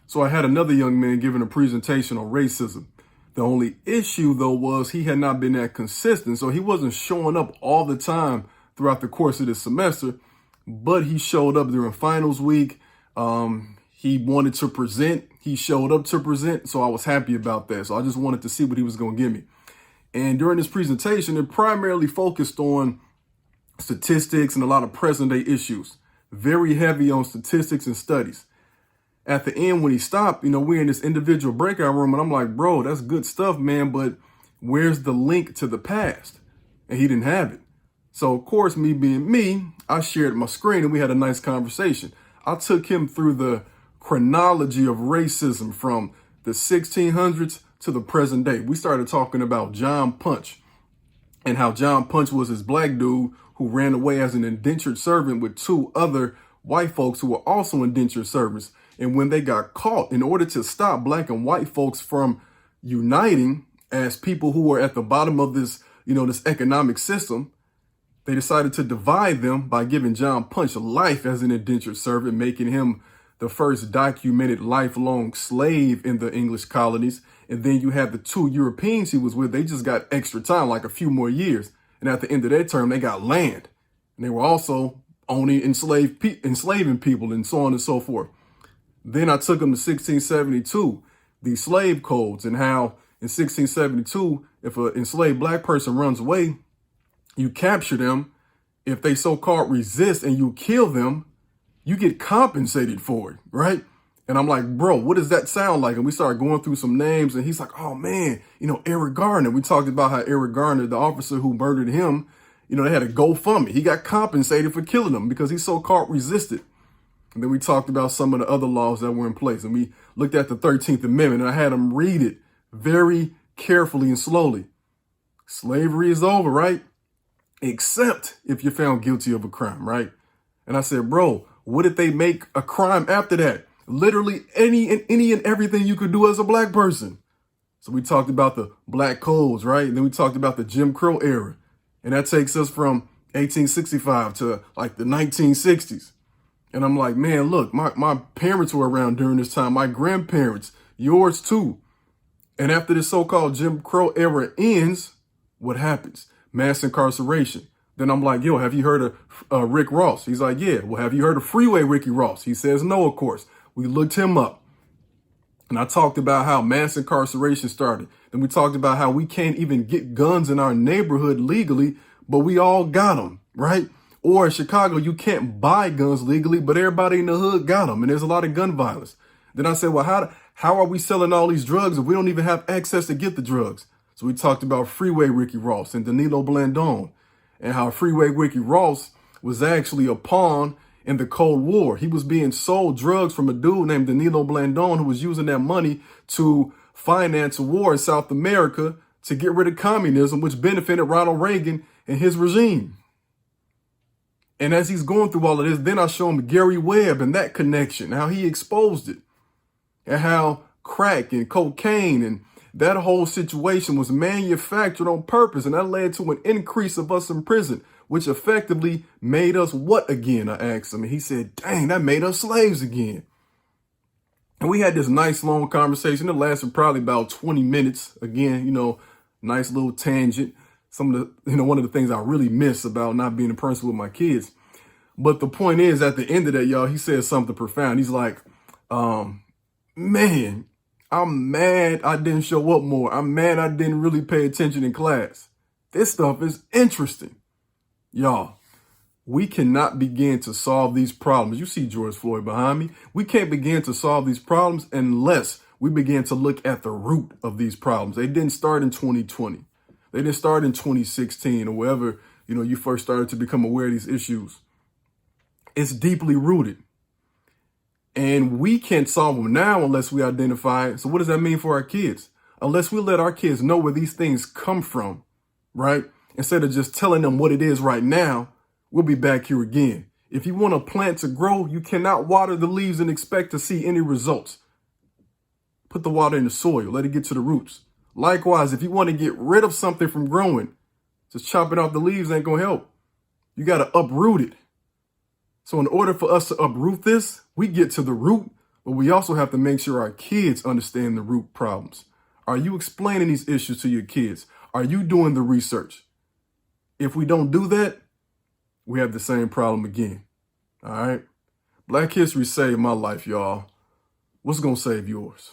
So I had another young man giving a presentation on racism. The only issue, though, was he had not been that consistent. So he wasn't showing up all the time throughout the course of the semester, but he showed up during finals week. He wanted to present. He showed up to present. So I was happy about that. So I just wanted to see what he was going to give me. And during this presentation, it primarily focused on statistics and a lot of present day issues. Very heavy on statistics and studies. At the end, when he stopped, we're in this individual breakout room, and I'm like, bro, that's good stuff, man, but where's the link to the past? And he didn't have it. So, of course, me being me, I shared my screen and we had a nice conversation. I took him through the chronology of racism from the 1600s to the present day. We started talking about John Punch and how John Punch was this black dude who ran away as an indentured servant with two other white folks who were also indentured servants. And when they got caught, in order to stop black and white folks from uniting as people who were at the bottom of this, this economic system, they decided to divide them by giving John Punch life as an indentured servant, making him the first documented lifelong slave in the English colonies. And then you had the two Europeans he was with. They just got extra time, like a few more years. And at the end of their term, they got land. And they were also owning enslaving people and so on and so forth. Then I took them to 1672, the slave codes, and how in 1672, if an enslaved black person runs away, you capture them. If they so-called resist and you kill them, you get compensated for it, right? And I'm like, bro, what does that sound like? And we started going through some names, and he's like, oh man, Eric Garner. We talked about how Eric Garner, the officer who murdered him, they had a GoFundMe. He got compensated for killing him because he so-called resisted. And then we talked about some of the other laws that were in place. And we looked at the 13th Amendment, and I had him read it very carefully and slowly. Slavery is over, right? Except if you're found guilty of a crime, right? And I said, bro, what if they make a crime after that? Literally any and everything you could do as a black person. So we talked about the black codes, right? And then we talked about the Jim Crow era. And that takes us from 1865 to like the 1960s. And I'm like, man, look, my parents were around during this time, my grandparents, yours too. And after this so-called Jim Crow era ends, what happens? Mass incarceration. Then I'm like, yo, have you heard of Rick Ross? He's like, yeah. Well, have you heard of Freeway Ricky Ross? He says, no, of course. We looked him up. And I talked about how mass incarceration started. Then we talked about how we can't even get guns in our neighborhood legally, but we all got them, right? Or in Chicago, you can't buy guns legally, but everybody in the hood got them. And there's a lot of gun violence. Then I said, well, how are we selling all these drugs if we don't even have access to get the drugs? So we talked about Freeway Ricky Ross and Danilo Blandon and how Freeway Ricky Ross was actually a pawn in the Cold War. He was being sold drugs from a dude named Danilo Blandon who was using that money to finance a war in South America to get rid of communism, which benefited Ronald Reagan and his regime. And as he's going through all of this, then I show him Gary Webb and that connection, how he exposed it, and how crack and cocaine and that whole situation was manufactured on purpose. And that led to an increase of us in prison, which effectively made us what again? I asked him. And he said, dang, that made us slaves again. And we had this nice long conversation. It lasted probably about 20 minutes. Again, nice little tangent. Some of the, one of the things I really miss about not being in person with my kids. But the point is, at the end of that, y'all, he said something profound. He's like, man, I'm mad I didn't show up more. I'm mad I didn't really pay attention in class. This stuff is interesting. Y'all, we cannot begin to solve these problems. You see George Floyd behind me. We can't begin to solve these problems unless we begin to look at the root of these problems. They didn't start in 2020. They didn't start in 2016 or wherever, you first started to become aware of these issues. It's deeply rooted. And we can't solve them now unless we identify it. So what does that mean for our kids? Unless we let our kids know where these things come from, right? Instead of just telling them what it is right now, we'll be back here again. If you want a plant to grow, you cannot water the leaves and expect to see any results. Put the water in the soil, let it get to the roots. Likewise, if you want to get rid of something from growing, just chopping off the leaves ain't going to help. You got to uproot it. So in order for us to uproot this, we get to the root But we also have to make sure our kids understand the root problems. Are you explaining these issues to your kids? Are you doing the research? If we don't do that, we have the same problem again. All right? Black history saved my life, y'all. What's going to save yours?